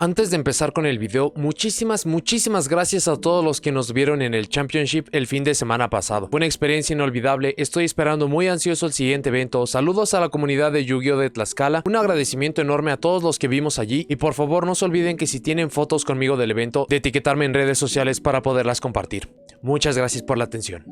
Antes de empezar con el video, muchísimas gracias a todos los que nos vieron en el Championship el fin de semana pasado. Fue una experiencia inolvidable, estoy esperando muy ansioso el siguiente evento. Saludos a la comunidad de Yu-Gi-Oh de Tlaxcala, un agradecimiento enorme a todos los que vimos allí y por favor no se olviden que si tienen fotos conmigo del evento, de etiquetarme en redes sociales para poderlas compartir. Muchas gracias por la atención.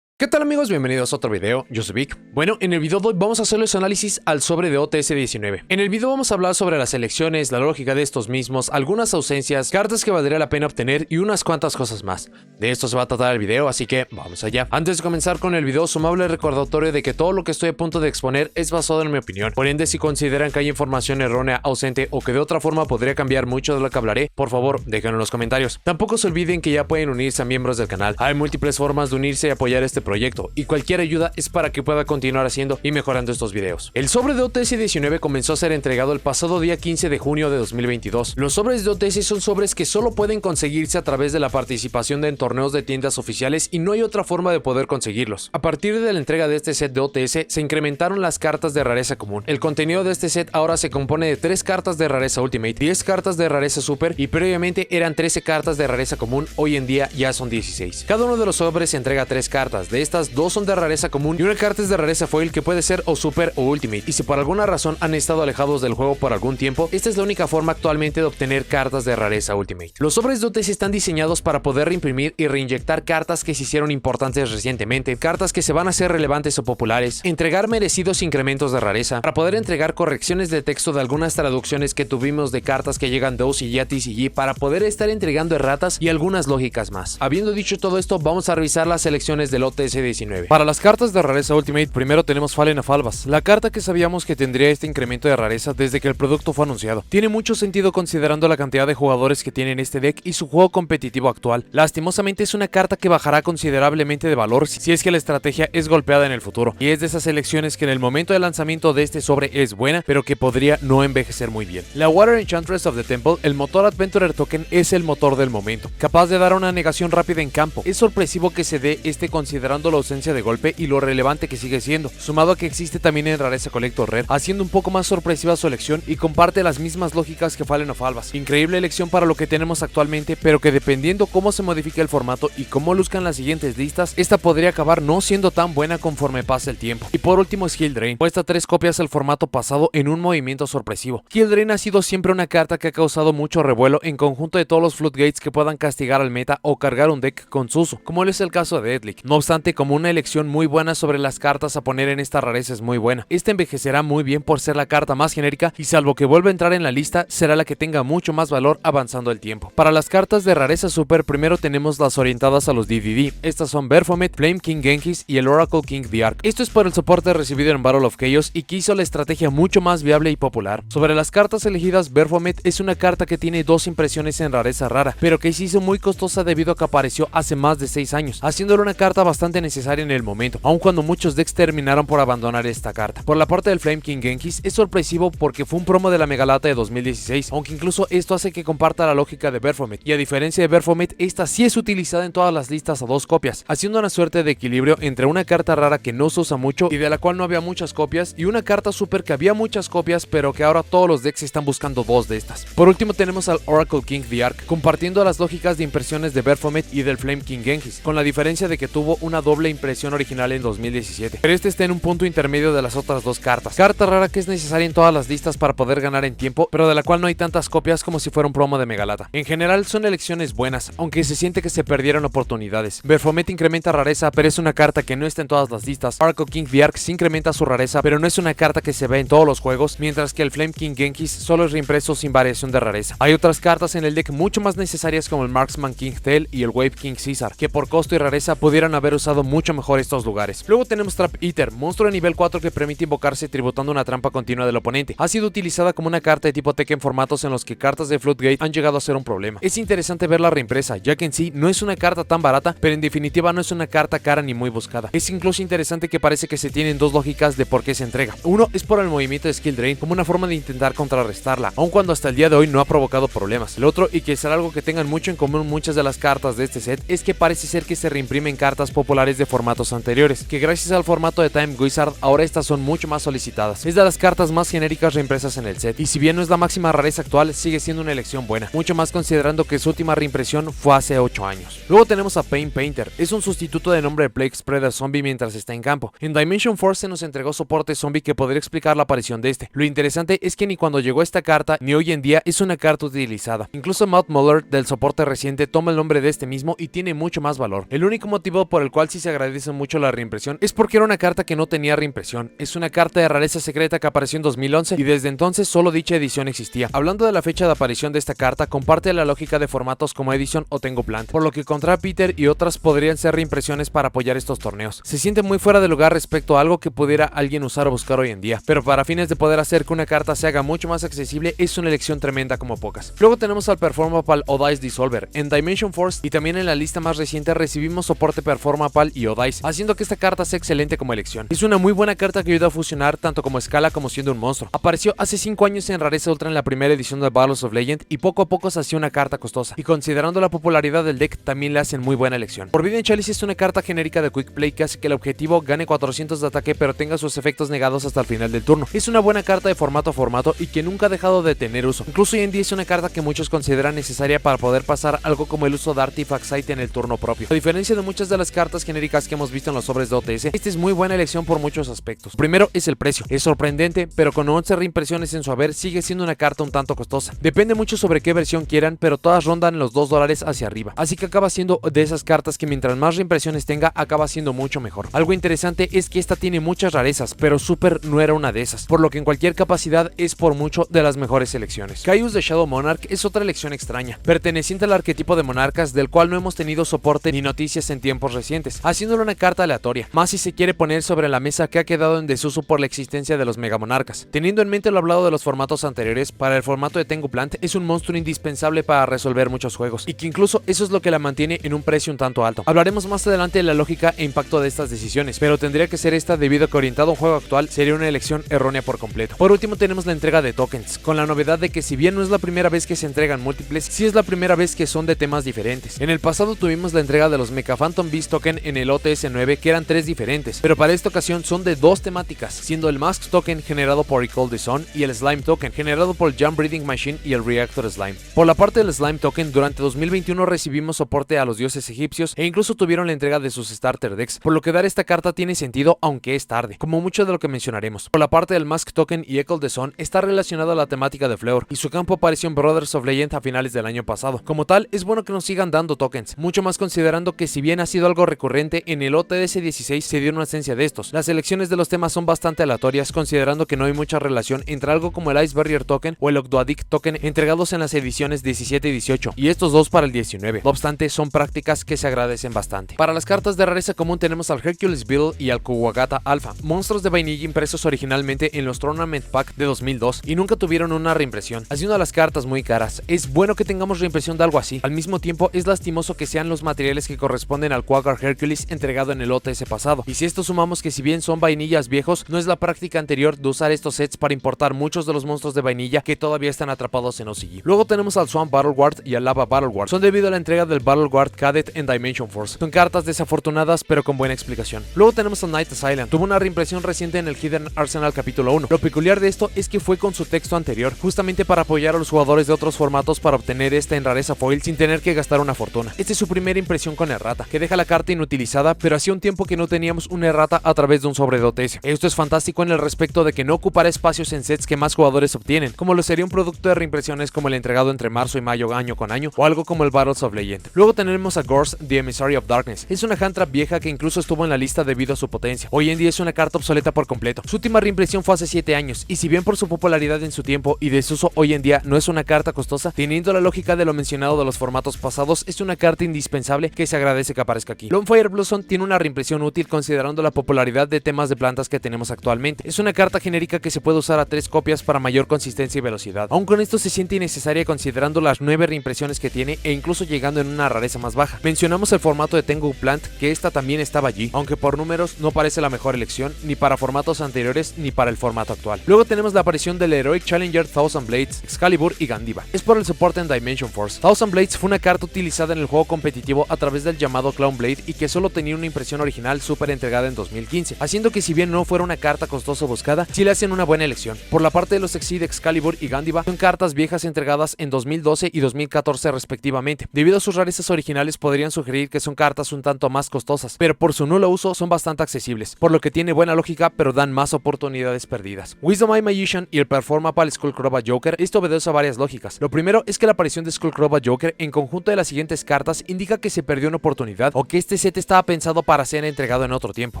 ¿Qué tal amigos? Bienvenidos a otro video, yo soy Vic. Bueno, en el video de hoy vamos a hacerles análisis al sobre de OTS 19. En el video vamos a hablar sobre las selecciones, la lógica de estos mismos, algunas ausencias, cartas que valdría la pena obtener y unas cuantas cosas más. De esto se va a tratar el video, así que vamos allá. Antes de comenzar con el video, su amable recordatorio de que todo lo que estoy a punto de exponer es basado en mi opinión. Por ende, si consideran que hay información errónea, ausente o que de otra forma podría cambiar mucho de lo que hablaré, por favor, déjenlo en los comentarios. Tampoco se olviden que ya pueden unirse a miembros del canal. Hay múltiples formas de unirse y apoyar este proyecto, y cualquier ayuda es para que pueda continuar haciendo y mejorando estos videos. El sobre de OTS 19 comenzó a ser entregado el pasado día 15 de junio de 2022. Los sobres de OTS son sobres que solo pueden conseguirse a través de la participación en torneos de tiendas oficiales y no hay otra forma de poder conseguirlos. A partir de la entrega de este set de OTS se incrementaron las cartas de rareza común. El contenido de este set ahora se compone de 3 cartas de rareza Ultimate, 10 cartas de rareza Super y previamente eran 13 cartas de rareza común, hoy en día ya son 16. Cada uno de los sobres se entrega 3 cartas, de estas 2 son de rareza común y una carta es de rareza foil que puede ser o super o ultimate, y si por alguna razón han estado alejados del juego por algún tiempo, esta es la única forma actualmente de obtener cartas de rareza ultimate. Los sobres de OTS están diseñados para poder reimprimir y reinyectar cartas que se hicieron importantes recientemente, cartas que se van a hacer relevantes o populares, entregar merecidos incrementos de rareza, para poder entregar correcciones de texto de algunas traducciones que tuvimos de cartas que llegan de OC y a TCG, para poder estar entregando erratas y algunas lógicas más. Habiendo dicho todo esto, vamos a revisar las selecciones del OTS 19. Para las cartas de rareza Ultimate, primero tenemos Fallen of Albas, la carta que sabíamos que tendría este incremento de rareza desde que el producto fue anunciado. Tiene mucho sentido considerando la cantidad de jugadores que tienen este deck y su juego competitivo actual. Lastimosamente es una carta que bajará considerablemente de valor si es que la estrategia es golpeada en el futuro, y es de esas selecciones que en el momento de lanzamiento de este sobre es buena, pero que podría no envejecer muy bien. La Water Enchantress of the Temple, el motor Adventurer Token, es el motor del momento, capaz de dar una negación rápida en campo. Es sorpresivo que se dé este considerando la ausencia de golpe y lo relevante que sigue siendo, sumado a que existe también en rareza Collector Rare, haciendo un poco más sorpresiva su elección y comparte las mismas lógicas que Fallen of Albas. Increíble elección para lo que tenemos actualmente, pero que dependiendo cómo se modifique el formato y cómo luzcan las siguientes listas, esta podría acabar no siendo tan buena conforme pase el tiempo. Y por último es Heal Drain, cuesta 3 copias al formato pasado en un movimiento sorpresivo. Heal Drain ha sido siempre una carta que ha causado mucho revuelo en conjunto de todos los Floodgates que puedan castigar al meta o cargar un deck con su uso, como es el caso de Deadlick. No obstante, como una elección muy buena sobre las cartas a poner en esta rareza es muy buena. Esta envejecerá muy bien por ser la carta más genérica y salvo que vuelva a entrar en la lista, será la que tenga mucho más valor avanzando el tiempo. Para las cartas de rareza super, primero tenemos las orientadas a los DDD. Estas son Baphomet, Flame King Genghis y el Oracle King The Ark. Esto es por el soporte recibido en Battle of Chaos y que hizo la estrategia mucho más viable y popular. Sobre las cartas elegidas, Baphomet es una carta que tiene 2 impresiones en rareza rara, pero que se hizo muy costosa debido a que apareció hace más de 6 años, haciéndole una carta bastante necesaria en el momento, aun cuando muchos decks terminaron por abandonar esta carta. Por la parte del Flame King Genghis es sorpresivo porque fue un promo de la Megalata de 2016, aunque incluso esto hace que comparta la lógica de Baphomet, y a diferencia de Baphomet, esta sí es utilizada en todas las listas a 2 copias, haciendo una suerte de equilibrio entre una carta rara que no se usa mucho y de la cual no había muchas copias, y una carta super que había muchas copias pero que ahora todos los decks están buscando 2 de estas. Por último tenemos al Oracle King The Ark, compartiendo las lógicas de impresiones de Baphomet y del Flame King Genghis, con la diferencia de que tuvo una doble impresión original en 2017, pero este está en un punto intermedio de las otras 2 cartas. Carta rara que es necesaria en todas las listas para poder ganar en tiempo, pero de la cual no hay tantas copias como si fuera un promo de Megalata. En general son elecciones buenas, aunque se siente que se perdieron oportunidades. Baphomet incrementa rareza, pero es una carta que no está en todas las listas. Oracle King The Ark sí incrementa su rareza, pero no es una carta que se ve en todos los juegos, mientras que el Flame King Genghis solo es reimpreso sin variación de rareza. Hay otras cartas en el deck mucho más necesarias como el Marksman King Tail y el Wave King Caesar, que por costo y rareza pudieran haber usado mucho mejor estos lugares. Luego tenemos Trap Eater, monstruo de nivel 4 que permite invocarse tributando una trampa continua del oponente. Ha sido utilizada como una carta de tipo Tech en formatos en los que cartas de Floodgate han llegado a ser un problema. Es interesante verla reimpresa, ya que en sí no es una carta tan barata, pero en definitiva no es una carta cara ni muy buscada. Es incluso interesante que parece que se tienen 2 lógicas de por qué se entrega. Uno es por el movimiento de Skill Drain, como una forma de intentar contrarrestarla, aun cuando hasta el día de hoy no ha provocado problemas. El otro, y que será algo que tengan mucho en común muchas de las cartas de este set, es que parece ser que se reimprimen cartas populares populares de formatos anteriores, que gracias al formato de Time Wizard ahora estas son mucho más solicitadas. Es de las cartas más genéricas reimpresas en el set, y si bien no es la máxima rareza actual, sigue siendo una elección buena, mucho más considerando que su última reimpresión fue hace 8 años. Luego tenemos a Pain Painter, es un sustituto de nombre de Plague Spreader Zombie mientras está en campo. En Dimension Force se nos entregó soporte zombie que podría explicar la aparición de este. Lo interesante es que ni cuando llegó esta carta, ni hoy en día es una carta utilizada. Incluso Matt Muller del soporte reciente toma el nombre de este mismo y tiene mucho más valor. El único motivo por el cual sí se agradece mucho la reimpresión es porque era una carta que no tenía reimpresión. Es una carta de rareza secreta que apareció en 2011 y desde entonces solo dicha edición existía. Hablando de la fecha de aparición de esta carta, comparte la lógica de formatos como Edition o Tengu Plant, por lo que Contra Peter y otras podrían ser reimpresiones para apoyar estos torneos. Se siente muy fuera de lugar respecto a algo que pudiera alguien usar o buscar hoy en día, pero para fines de poder hacer que una carta se haga mucho más accesible es una elección tremenda como pocas. Luego tenemos al Performapal Odice Dissolver. En Dimension Force y también en la lista más reciente recibimos soporte Performapal y Odice, haciendo que esta carta sea excelente como elección. Es una muy buena carta que ayuda a fusionar tanto como escala como siendo un monstruo. Apareció hace 5 años en Rareza Ultra en la primera edición de Battles of Legend y poco a poco se hacía una carta costosa, y considerando la popularidad del deck también le hacen muy buena elección. Forbidden Chalice es una carta genérica de Quick Play que hace que el objetivo gane 400 de ataque pero tenga sus efectos negados hasta el final del turno. Es una buena carta de formato a formato y que nunca ha dejado de tener uso. Incluso hoy en día es una carta que muchos consideran necesaria para poder pasar algo como el uso de Artifact Site en el turno propio. A diferencia de muchas de las cartas genéricas que hemos visto en los sobres de OTS, esta es muy buena elección por muchos aspectos. Primero es el precio. Es sorprendente, pero con 11 reimpresiones en su haber sigue siendo una carta un tanto costosa. Depende mucho sobre qué versión quieran, pero todas rondan los $2 hacia arriba. Así que acaba siendo de esas cartas que mientras más reimpresiones tenga, acaba siendo mucho mejor. Algo interesante es que esta tiene muchas rarezas, pero Super no era una de esas, por lo que en cualquier capacidad es por mucho de las mejores selecciones. Caius de Shadow Monarch es otra elección extraña, perteneciente al arquetipo de monarcas del cual no hemos tenido soporte ni noticias en tiempos recientes, haciéndolo una carta aleatoria, más si se quiere poner sobre la mesa que ha quedado en desuso por la existencia de los megamonarcas. Teniendo en mente lo hablado de los formatos anteriores, para el formato de Tengu Plant es un monstruo indispensable para resolver muchos juegos, y que incluso eso es lo que la mantiene en un precio un tanto alto. Hablaremos más adelante de la lógica e impacto de estas decisiones, pero tendría que ser esta debido a que orientado a un juego actual sería una elección errónea por completo. Por último tenemos la entrega de tokens, con la novedad de que si bien no es la primera vez que se entregan múltiples, sí es la primera vez que son de temas diferentes. En el pasado tuvimos la entrega de los Mecha Phantom Beast Token en el OTS 9 que eran 3 diferentes, pero para esta ocasión son de 2 temáticas, siendo el Mask Token generado por Recall the Sun y el Slime Token generado por el Jump Breeding Machine y el Reactor Slime. Por la parte del Slime Token, durante 2021 recibimos soporte a los dioses egipcios e incluso tuvieron la entrega de sus starter decks, por lo que dar esta carta tiene sentido aunque es tarde, como mucho de lo que mencionaremos. Por la parte del Mask Token y Echo the Sun está relacionado a la temática de Fleur y su campo apareció en Brothers of Legend a finales del año pasado. Como tal, es bueno que nos sigan dando tokens, mucho más considerando que si bien ha sido algo recurrente, en el OTS 16 se dio una esencia de estos. Las selecciones de los temas son bastante aleatorias considerando que no hay mucha relación entre algo como el Ice Barrier Token o el Ogdoadic Token entregados en las ediciones 17 y 18 y estos dos para el 19. No obstante, son prácticas que se agradecen bastante. Para las cartas de rareza común tenemos al Hercules Beetle y al Kuwagata Alpha, monstruos de vainilla impresos originalmente en los Tournament Pack de 2002 y nunca tuvieron una reimpresión, haciendo a las cartas muy caras. Es bueno que tengamos reimpresión de algo así. Al mismo tiempo es lastimoso que sean los materiales que corresponden al Quaggar Hercules entregado en el OTS pasado, y si esto sumamos que si bien son vainillas viejos, no es la práctica anterior de usar estos sets para importar muchos de los monstruos de vainilla que todavía están atrapados en OCG. Luego tenemos al Swamp Battleward y al Lava Battleward. Son debido a la entrega del Battleward Cadet en Dimension Force. Son cartas desafortunadas pero con buena explicación. Luego tenemos a Night Asylum. Tuvo una reimpresión reciente en el Hidden Arsenal capítulo 1. Lo peculiar de esto es que fue con su texto anterior, justamente para apoyar a los jugadores de otros formatos para obtener esta en rareza foil sin tener que gastar una fortuna. Esta es su primera impresión con errata, que deja la carta inutilizada, pero hacía un tiempo que no teníamos una errata a través de un sobre de OTS. Esto es fantástico en el respecto de que no ocupará espacios en sets que más jugadores obtienen, como lo sería un producto de reimpresiones como el entregado entre marzo y mayo año con año, o algo como el Battles of Legend. Luego tenemos a Gorse, The Emissary of Darkness. Es una hand trap vieja que incluso estuvo en la lista debido a su potencia. Hoy en día es una carta obsoleta por completo. Su última reimpresión fue hace 7 años, y si bien por su popularidad en su tiempo y desuso hoy en día no es una carta costosa, teniendo la lógica de lo mencionado de los formatos pasados, es una carta indispensable que se agradece que aparezca aquí. Longfire Blossom tiene una reimpresión útil considerando la popularidad de temas de plantas que tenemos actualmente. Es una carta genérica que se puede usar a 3 copias para mayor consistencia y velocidad. Aun con esto se siente innecesaria considerando las 9 reimpresiones que tiene e incluso llegando en una rareza más baja. Mencionamos el formato de Tengu Plant, que esta también estaba allí, aunque por números no parece la mejor elección ni para formatos anteriores ni para el formato actual. Luego tenemos la aparición del Heroic Challenger Thousand Blades, Excalibur y Gandiva. Es por el soporte en Dimension Force. Thousand Blades fue una carta utilizada en el juego competitivo a través del llamado Clown Blade y que solo tenía una impresión original súper entregada en 2015, haciendo que si bien no fuera una carta costosa o buscada, sí le hacen una buena elección. Por la parte de los Exceed, Excalibur y Gandiva, son cartas viejas entregadas en 2012 y 2014 respectivamente. Debido a sus rarezas originales podrían sugerir que son cartas un tanto más costosas, pero por su nulo uso son bastante accesibles, por lo que tiene buena lógica pero dan más oportunidades perdidas. Wisdom Eye Magician y el Performapal Skullcrobat Joker, esto obedece a varias lógicas. Lo primero es que la aparición de Skullcrobat Joker en conjunto de las siguientes cartas indica que se perdió una oportunidad o que este set estaba pensado para ser entregado en otro tiempo.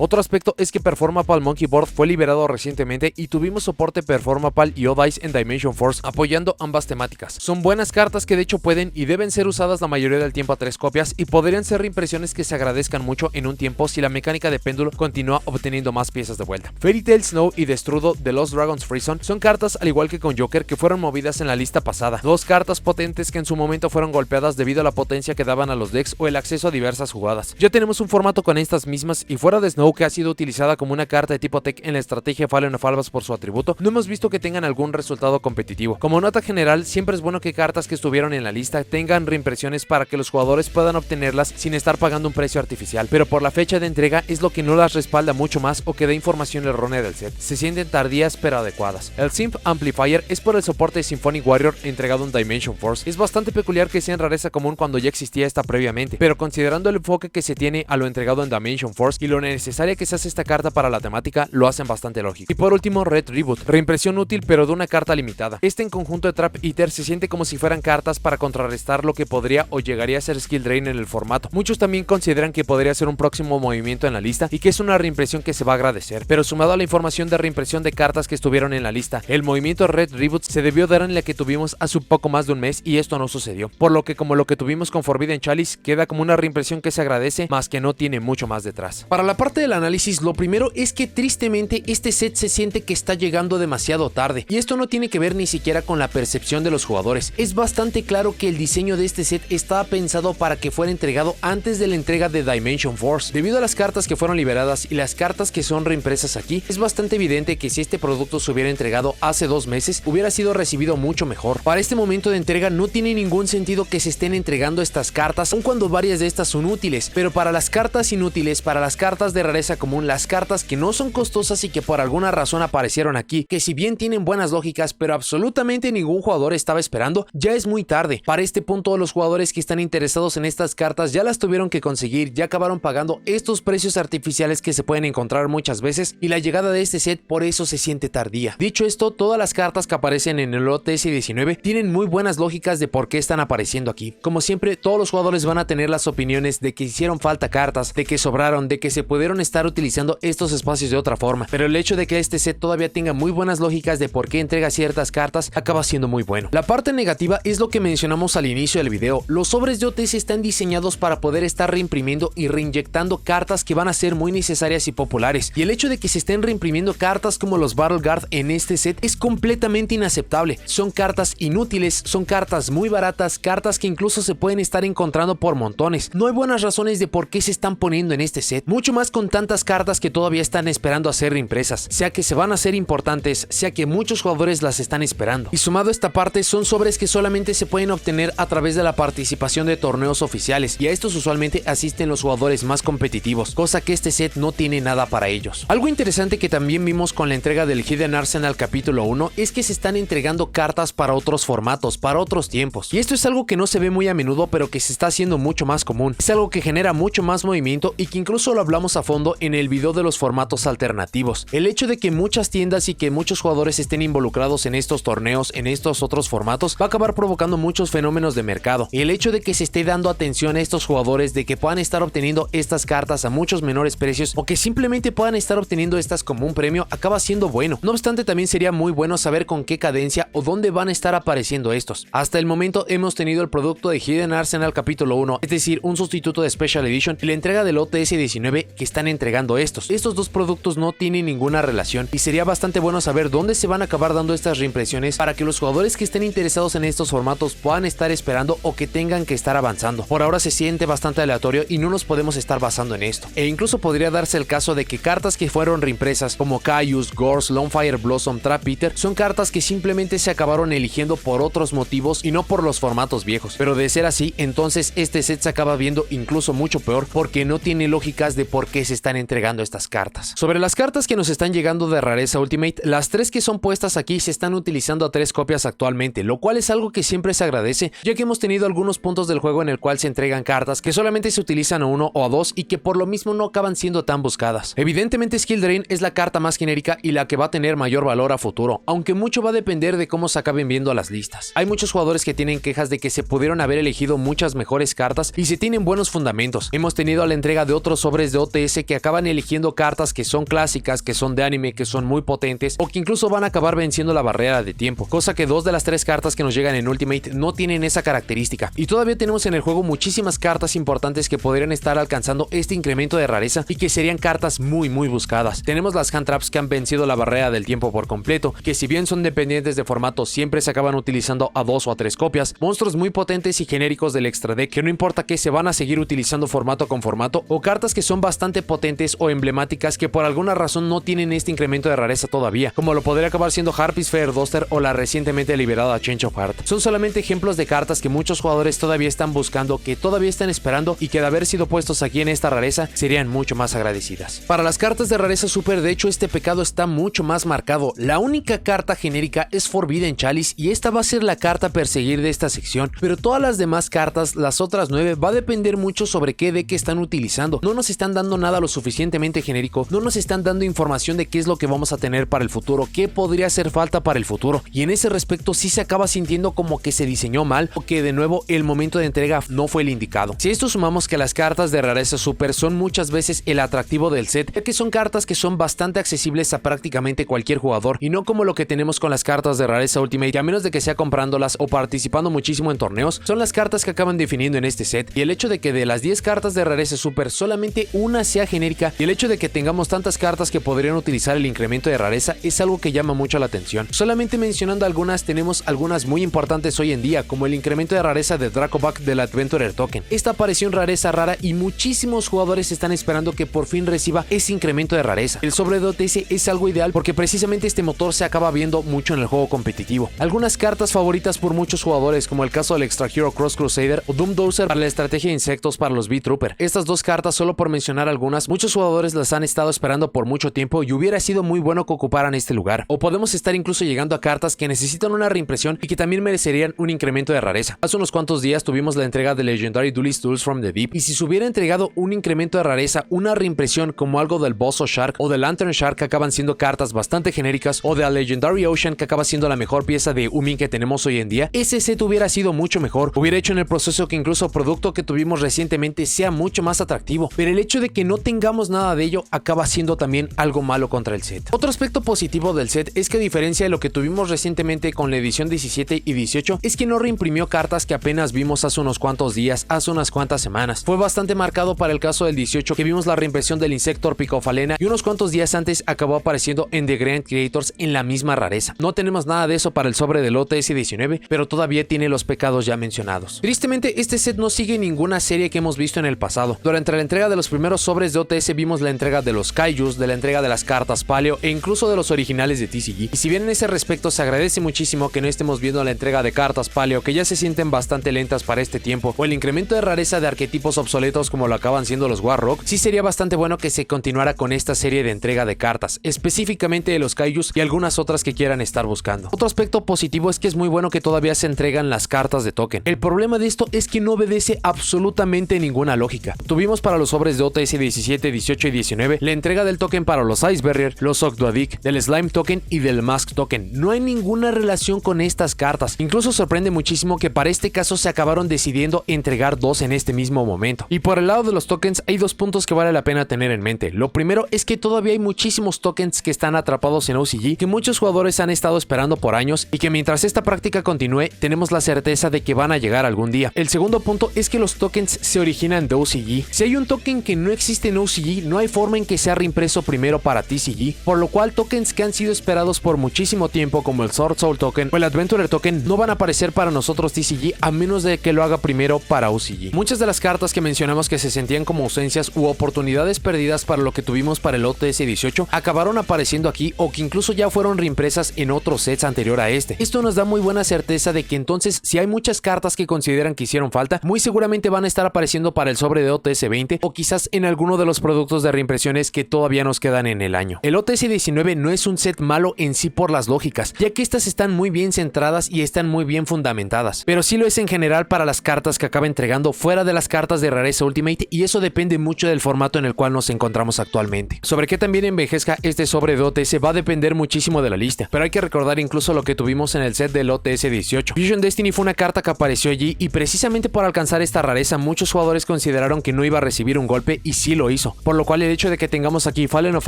Otro aspecto es que Performapal Monkey Board fue liberado recientemente y tuvimos soporte Performapal y Odice en Dimension Force apoyando ambas temáticas. Son buenas cartas que de hecho pueden y deben ser usadas la mayoría del tiempo a 3 copias y podrían ser reimpresiones que se agradezcan mucho en un tiempo si la mecánica de péndulo continúa obteniendo más piezas de vuelta. Fairy Tail Snow y Destrudo de Lost Dragons Freezon son cartas al igual que con Joker que fueron movidas en la lista pasada. Dos cartas potentes que en su momento fueron golpeadas debido a la potencia que daban a los decks o el acceso a diversas jugadas. Ya tenemos un formato con estas mismas y fuera de Snow, que ha sido utilizada como una carta de tipo tech en la estrategia Fallen of Albas por su atributo, no hemos visto que tengan algún resultado competitivo. Como nota general, siempre es bueno que cartas que estuvieron en la lista tengan reimpresiones para que los jugadores puedan obtenerlas sin estar pagando un precio artificial, pero por la fecha de entrega es lo que no las respalda mucho más o que da información errónea del set. Se sienten tardías pero adecuadas. El Synth Amplifier es por el soporte de Symphonic Warrior entregado en Dimension Force. Es bastante peculiar que sea en rareza común cuando ya existía esta previamente, pero considerando el enfoque que se tiene a lo entregado en Dimension Force y lo necesaria que se hace esta carta para la temática, lo hacen bastante lógico. Y por último, Red Reboot, reimpresión útil pero de una carta limitada. Este en conjunto de Trap Eater se siente como si fueran cartas para contrarrestar lo que podría o llegaría a ser Skill Drain en el formato. Muchos también consideran que podría ser un próximo movimiento en la lista y que es una reimpresión que se va a agradecer, pero sumado a la información de reimpresión de cartas que estuvieron en la lista, el movimiento Red Reboot se debió dar en la que tuvimos hace un poco más de un mes y esto no sucedió, por lo que como lo que tuvimos con Forbidden Chalice queda como una reimpresión que se agradece, más que no tiene mucho más detrás. Para la parte del análisis, lo primero es que tristemente este set se siente que está llegando demasiado tarde, y esto no tiene que ver ni siquiera con la percepción de los jugadores. Es bastante claro que el diseño de este set estaba pensado para que fuera entregado antes de la entrega de Dimension Force. Debido a las cartas que fueron liberadas y las cartas que son reimpresas aquí, es bastante evidente que si este producto se hubiera entregado hace 2 meses, hubiera sido recibido mucho mejor. Para este momento de entrega no tiene ningún sentido que se estén entregando estas cartas, aun cuando varias de estas son útiles, pero para las cartas inútiles, para las cartas de rareza común, las cartas que no son costosas y que por alguna razón aparecieron aquí, que si bien tienen buenas lógicas, pero absolutamente ningún jugador estaba esperando, ya es muy tarde. Para este punto, los jugadores que están interesados en estas cartas ya las tuvieron que conseguir, ya acabaron pagando estos precios artificiales que se pueden encontrar muchas veces, y la llegada de este set por eso se siente tardía. Dicho esto, todas las cartas que aparecen en el OTS 19 tienen muy buenas lógicas de por qué están apareciendo aquí. Como siempre, todos los jugadores van a tener las opiniones de que hicieron falta cartas, de que sobraron, de que se pudieron estar utilizando estos espacios de otra forma, pero el hecho de que este set todavía tenga muy buenas lógicas de por qué entrega ciertas cartas acaba siendo muy bueno. La parte negativa es lo que mencionamos al inicio del video. Los sobres de OTS están diseñados para poder estar reimprimiendo y reinyectando cartas que van a ser muy necesarias y populares, y el hecho de que se estén reimprimiendo cartas como los Battle Guard en este set es completamente inaceptable. Son cartas inútiles, son cartas muy baratas, cartas que incluso se pueden estar encontrando por montones. No hay buenas razones de por qué se están poniendo en este set, mucho más con tantas cartas que todavía están esperando a ser reimpresas, sea que se van a ser importantes, sea que muchos jugadores las están esperando. Y sumado a esta parte, son sobres que solamente se pueden obtener a través de la participación de torneos oficiales, y a estos usualmente asisten los jugadores más competitivos, cosa que este set no tiene nada para ellos. Algo interesante que también vimos con la entrega del Hidden Arsenal capítulo 1 es que se están entregando cartas para otros formatos, para otros tiempos, y esto es algo que no se ve muy a menudo pero que se está haciendo mucho más común. Es algo que genera mucho más movimiento y que incluso lo hablamos a fondo en el video de los formatos alternativos. El hecho de que muchas tiendas y que muchos jugadores estén involucrados en estos torneos, en estos otros formatos, va a acabar provocando muchos fenómenos de mercado, y el hecho de que se esté dando atención a estos jugadores, de que puedan estar obteniendo estas cartas a muchos menores precios o que simplemente puedan estar obteniendo estas como un premio, acaba siendo bueno. No obstante, también sería muy bueno saber con qué cadencia o dónde van a estar apareciendo estos. Hasta el momento hemos tenido el producto de Hidden Arsenal capítulo 1, es decir, un sustituto de Special Edition, y la entrega del OTS 19 que están entregando estos. Estos dos productos no tienen ninguna relación y sería bastante bueno saber dónde se van a acabar dando estas reimpresiones para que los jugadores que estén interesados en estos formatos puedan estar esperando o que tengan que estar avanzando. Por ahora se siente bastante aleatorio y no nos podemos estar basando en esto. E incluso podría darse el caso de que cartas que fueron reimpresas como Caius, Gorz, Lonefire Blossom, Trap Eater son cartas que simplemente se acabaron eligiendo por otros motivos y no por los formatos viejos. Pero de ser así, entonces este set se acaba viendo incluso mucho peor peor porque no tiene lógicas de por qué se están entregando estas cartas. Sobre las cartas que nos están llegando de rareza Ultimate, las 3 que son puestas aquí se están utilizando a 3 copias actualmente, lo cual es algo que siempre se agradece, ya que hemos tenido algunos puntos del juego en el cual se entregan cartas que solamente se utilizan a 1 o a 2 y que por lo mismo no acaban siendo tan buscadas. Evidentemente Skill Drain es la carta más genérica y la que va a tener mayor valor a futuro, aunque mucho va a depender de cómo se acaben viendo las listas. Hay muchos jugadores que tienen quejas de que se pudieron haber elegido muchas mejores cartas y se tienen buenos fundamentos. Hemos tenido la entrega de otros sobres de OTS que acaban eligiendo cartas que son clásicas, que son de anime, que son muy potentes o que incluso van a acabar venciendo la barrera de tiempo, cosa que 2 de las 3 cartas que nos llegan en Ultimate no tienen esa característica. Y todavía tenemos en el juego muchísimas cartas importantes que podrían estar alcanzando este incremento de rareza y que serían cartas muy buscadas. Tenemos las Hand Traps que han vencido la barrera del tiempo por completo, que si bien son dependientes de formato siempre se acaban utilizando a 2 o a 3 copias, monstruos muy potentes y genéricos del extra deck que no importa que se van a seguir utilizando formato con formato, o cartas que son bastante potentes o emblemáticas que por alguna razón no tienen este incremento de rareza todavía, como lo podría acabar siendo Harpy's Feather Duster o la recientemente liberada Change of Heart. Son solamente ejemplos de cartas que muchos jugadores todavía están buscando, que todavía están esperando y que de haber sido puestos aquí en esta rareza serían mucho más agradecidas. Para las cartas de rareza super, de hecho este pecado está mucho más marcado. La única carta genérica es Forbidden Chalice y esta va a ser la carta a perseguir de esta sección, pero todas las demás cartas, las otras 9, va a depender mucho sobre qué deck están utilizando. No nos están dando nada lo suficientemente genérico, no nos están dando información de qué es lo que vamos a tener para el futuro, qué podría hacer falta para el futuro, y en ese respecto sí se acaba sintiendo como que se diseñó mal o que de nuevo el momento de entrega no fue el indicado. Si a esto sumamos que las cartas de rareza super son muchas veces el atractivo del set, ya que son cartas que son bastante accesibles a prácticamente cualquier jugador y no como lo que tenemos con las cartas de rareza Ultimate, que a menos de que sea comprándolas o participando muchísimo en torneos, son las cartas que acaban definiendo en este set. Y el hecho de que de las 10 cartas de rareza super solamente una sea genérica y el hecho de que tengamos tantas cartas que podrían utilizar el incremento de rareza es algo que llama mucho la atención. Solamente mencionando algunas, tenemos algunas muy importantes hoy en día, como el incremento de rareza de Dracoback del Adventurer Token. Esta apareció en rareza rara y muchísimos jugadores están esperando que por fin reciba ese incremento de rareza. El sobre de OTS es algo ideal porque precisamente este motor se acaba viendo mucho en el juego competitivo. Algunas cartas favoritas por muchos jugadores, como el caso del Extra Hero Cross Crusader o Doom Dozer para la estrategia de insectos para los B-Trooper. Estas 2 cartas, solo por mencionar algunas, muchos jugadores las han estado esperando por mucho tiempo y hubiera sido muy bueno que ocuparan este lugar. O podemos estar incluso llegando a cartas que necesitan una reimpresión y que también merecerían un incremento de rareza. Hace unos cuantos días tuvimos la entrega de Legendary Duelist Duels from the Deep, y si se hubiera entregado un incremento de rareza, una reimpresión como algo del Bozo Shark o del Lantern Shark, que acaban siendo cartas bastante genéricas, o de Legendary Ocean, que acaba siendo la mejor pieza de Umin que tenemos hoy en día, ese set hubiera sido mucho mejor, hubiera hecho en el proceso que incluso producto que tuvimos recientemente sea mucho más atractivo, pero el hecho de que no tengamos nada de ello acaba siendo también algo malo contra el set. Otro aspecto positivo del set es que, a diferencia de lo que tuvimos recientemente con la edición 17 y 18, es que no reimprimió cartas que apenas vimos hace unos cuantos días, hace unas cuantas semanas. Fue bastante marcado para el caso del 18, que vimos la reimpresión del Insector Picofalena y unos cuantos días antes acabó apareciendo en The Grand Creators en la misma rareza. No tenemos nada de eso para el sobre del OTS 19, pero todavía tiene los pecados ya mencionados. Tristemente, este set no sigue ninguna serie que hemos visto en el pasado. Durante la entrega de los primeros sobres de OTS vimos la entrega de los Kaijus, de la entrega de las cartas Paleo e incluso de los originales de TCG. Y si bien en ese respecto se agradece muchísimo que no estemos viendo la entrega de cartas Paleo, que ya se sienten bastante lentas para este tiempo, o el incremento de rareza de arquetipos obsoletos como lo acaban siendo los Warrock, sí sería bastante bueno que se continuara con esta serie de entrega de cartas, específicamente de los Kaijus y algunas otras que quieran estar buscando. Otro aspecto positivo es que es muy bueno que todavía se entregan las cartas de token. El problema de esto es que no obedece absolutamente ninguna lógica. Tuvimos para los sobres de OTS 17, 18 y 19 la entrega del token para los Ice Barrier, los Ogdoadic, del Slime Token y del Mask Token. No hay ninguna relación con estas cartas. Incluso sorprende muchísimo que para este caso se acabaron decidiendo entregar 2 en este mismo momento. Y por el lado de los tokens hay 2 puntos que vale la pena tener en mente. Lo primero es que todavía hay muchísimos tokens que están atrapados en OCG, que muchos jugadores han estado esperando por años y que mientras esta práctica continúe tenemos la certeza de que van a llegar algún día. El segundo punto es que los tokens se originan de OCG. Si hay un token que no existe en OCG, no hay forma en que sea reimpreso primero para TCG, por lo cual tokens que han sido esperados por muchísimo tiempo como el Sword Soul Token o el Adventurer Token no van a aparecer para nosotros TCG a menos de que lo haga primero para OCG. Muchas de las cartas que mencionamos que se sentían como ausencias u oportunidades perdidas para lo que tuvimos para el OTS 18 acabaron apareciendo aquí, o que incluso ya fueron reimpresas en otros sets anterior a este. Esto nos da muy buena certeza de que entonces, si hay muchas cartas que consideran que hicieron falta, muy seguramente van a estar apareciendo para el sobre de OTS 20 o quizás en alguno de los productos de reimpresiones que todavía nos quedan en el año. El OTS 19 no es un set malo en sí por las lógicas, ya que estas están muy bien centradas y están muy bien fundamentadas, pero sí lo es en general para las cartas que acaba entregando fuera de las cartas de rareza Ultimate, y eso depende mucho del formato en el cual nos encontramos actualmente. Sobre qué también envejezca este sobre de OTS va a depender muchísimo de la lista, pero hay que recordar incluso lo que tuvimos en el set del OTS 18. Fusion Destiny fue una carta que apareció allí y precisamente por alcanzar esta rareza muchos jugadores consideraron que no iba a recibir un golpe y sí lo hizo, por lo cual el hecho de que tengamos aquí Fallen of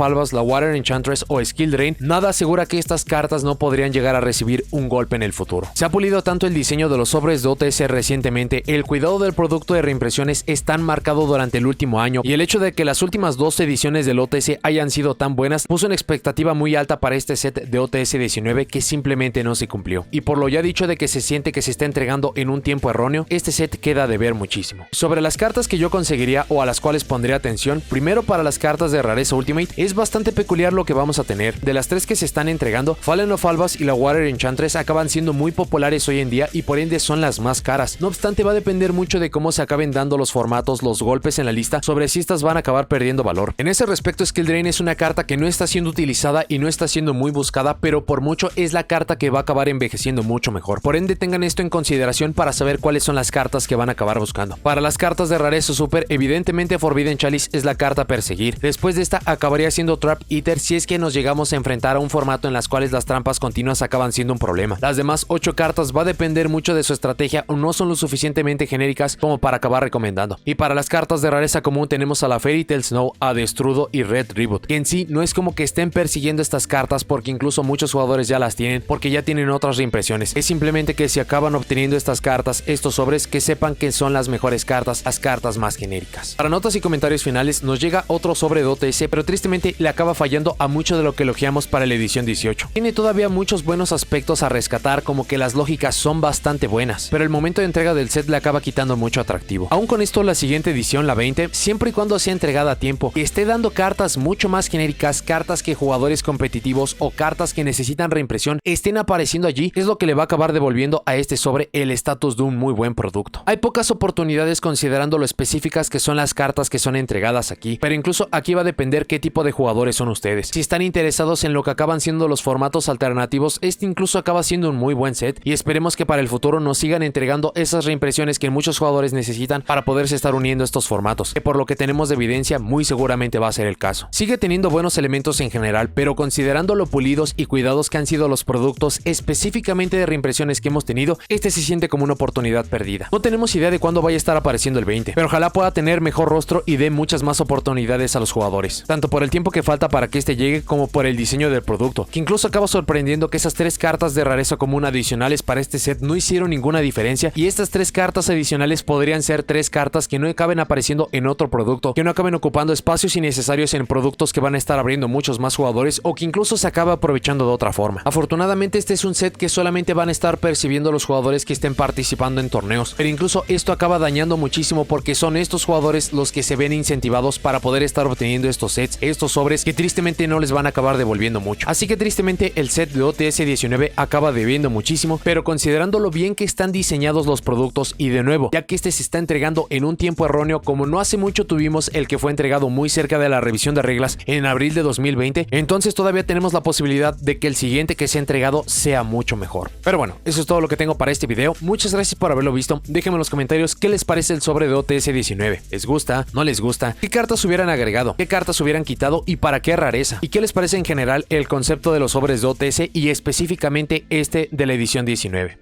Albas, la Water Enchantress o Skill Drain nada asegura que estas cartas no podrían llegar a recibir un golpe en el futuro. Se ha pulido tanto el diseño de los sobres de OTS recientemente, el cuidado del producto de reimpresiones es tan marcado durante el último año y el hecho de que las últimas dos ediciones del OTS hayan sido tan buenas puso una expectativa muy alta para este set de OTS 19 que simplemente no se cumplió. Y por lo ya dicho de que se siente que se está entregando en un tiempo erróneo, este set queda de ver muchísimo. Sobre las cartas que yo conseguiría o a las cuales pondría atención, primero para las cartas de rareza Ultimate, es bastante peculiar lo que vamos a tener. De las tres que se están entregando, Fallen of Albas y la Water Enchantress acaban siendo muy populares hoy en día y por ende son las más caras. No obstante, va a depender mucho de cómo se acaben dando los formatos, los golpes en la lista, sobre si estas van a acabar perdiendo valor. En ese respecto, Skill Drain es una carta que no está siendo utilizada y no está siendo muy buscada, pero por mucho es la carta que va a acabar envejeciendo mucho mejor. Por ende, tengan esto en consideración para saber cuáles son las cartas que van a acabar buscando. Para las cartas de rareza super, evidentemente Forbidden Chalice es la carta a perseguir. Después de esta acabaría siendo Trap Eater si es que nos llegamos a enfrentar a un formato en las cuales las trampas continuas acaban siendo un problema. Las demás 8 cartas va a depender mucho de su estrategia o no son lo suficientemente genéricas como para acabar recomendando. Y para las cartas de rareza común tenemos a la Fairy Tail Snow, a Destrudo y Red Reboot, que en sí no es como que estén persiguiendo estas cartas porque incluso muchos jugadores ya las tienen porque ya tienen otras reimpresiones. Es simplemente que si acaban obteniendo estas cartas, estos sobres, que sepan que son las mejores cartas, las cartas más genéricas. Para notas y comentarios finales nos llega otro sobre de OTS, pero tristemente le acaba fallando a mucho de lo que elogiamos para la edición 18. Tiene todavía muchos buenos aspectos a rescatar, como que las lógicas son bastante buenas, pero el momento de entrega del set le acaba quitando mucho atractivo. Aún con esto, la siguiente edición, la 20, siempre y cuando sea entregada a tiempo, que esté dando cartas mucho más genéricas, cartas que jugadores competitivos o cartas que necesitan reimpresión estén apareciendo allí, es lo que le va a acabar devolviendo a este sobre el estatus de un muy buen producto. Hay pocas oportunidades considerando lo específicas que son las cartas que son entregadas aquí, pero incluso aquí va a depender qué tipo de jugadores son ustedes. Si están interesados en lo que acaban siendo los formatos alternativos, este incluso acaba siendo un muy buen set y esperemos que para el futuro nos sigan entregando esas reimpresiones que muchos jugadores necesitan para poderse estar uniendo a estos formatos, que por lo que tenemos de evidencia muy seguramente va a ser el caso. Sigue teniendo buenos elementos en general, pero considerando lo pulidos y cuidados que han sido los productos específicamente de reimpresiones que hemos tenido, este se siente como una oportunidad perdida. No tenemos idea de cuándo vaya a estar apareciendo el 20, pero ojalá pueda tener mejor rostro y dé muchas más oportunidades a los jugadores, tanto por el tiempo que falta para que este llegue como por el diseño del producto, que incluso acaba sorprendiendo que esas 3 cartas de rareza común adicionales para este set no hicieron ninguna diferencia, y estas 3 cartas adicionales podrían ser 3 cartas que no acaben apareciendo en otro producto, que no acaben ocupando espacios innecesarios en productos que van a estar abriendo muchos más jugadores o que incluso se acaba aprovechando de otra forma. Afortunadamente este es un set que solamente van a estar percibiendo los jugadores que estén participando en torneos, pero incluso esto acaba dañando muchísimo porque son estos jugadores los que se ven incentivados para poder estar obteniendo estos sets, estos sobres que tristemente no les van a acabar devolviendo mucho. Así que tristemente el set de OTS 19 acaba debiendo muchísimo, pero considerando lo bien que están diseñados los productos y de nuevo, ya que este se está entregando en un tiempo erróneo, como no hace mucho tuvimos el que fue entregado muy cerca de la revisión de reglas en abril de 2020, entonces todavía tenemos la posibilidad de que el siguiente que sea entregado sea mucho mejor. Pero bueno, eso es todo lo que tengo para este video. Muchas gracias por haberlo visto. Déjenme en los comentarios qué les parece el sobre de OTS 19. ¿Les gusta? ¿No les gusta? ¿Qué cartas hubieran agregado? ¿Qué cartas hubieran quitado? ¿Y para qué rareza? ¿Y qué les parece en general el concepto de los sobres de OTS y específicamente este de la edición 19?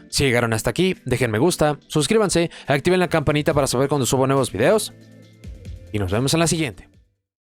Si llegaron hasta aquí, dejen me gusta, suscríbanse, activen la campanita para saber cuando subo nuevos videos y nos vemos en la siguiente.